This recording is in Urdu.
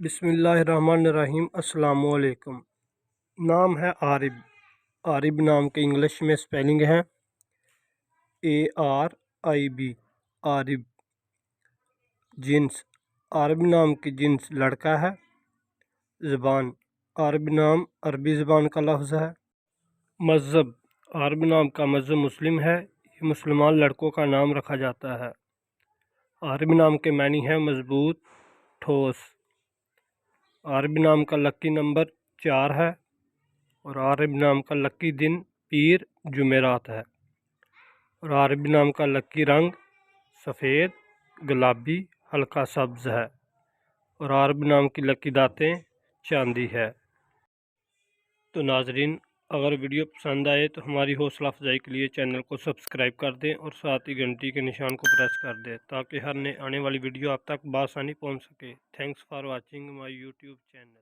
بسم اللہ الرحمن الرحیم۔ السلام علیکم۔ نام ہے عارب۔ عارب نام کے انگلش میں سپیلنگ ہے ARIB، عارب۔ جنس عارب نام کی جنس لڑکا ہے۔ زبان عارب نام عربی زبان کا لفظ ہے۔ مذہب عارب نام کا مذہب مسلم ہے۔ یہ مسلمان لڑکوں کا نام رکھا جاتا ہے۔ عارب نام کے معنی ہے مضبوط، ٹھوس۔ عارب نام کا لکی نمبر 4 ہے اور عارب نام کا لکی دن پیر جمعرات ہے۔ اور عارب نام کا لکی رنگ سفید، گلابی، ہلکا سبز ہے اور عارب نام کی لکی دھاتیں چاندی ہے۔ تو ناظرین، اگر ویڈیو پسند آئے تو ہماری حوصلہ افزائی کے لیے چینل کو سبسکرائب کر دیں اور ساتھ ہی گھنٹی کے نشان کو پریس کر دیں تاکہ ہر نئے آنے والی ویڈیو آپ تک بآسانی پہنچ سکے۔ Thanks for watching my YouTube channel.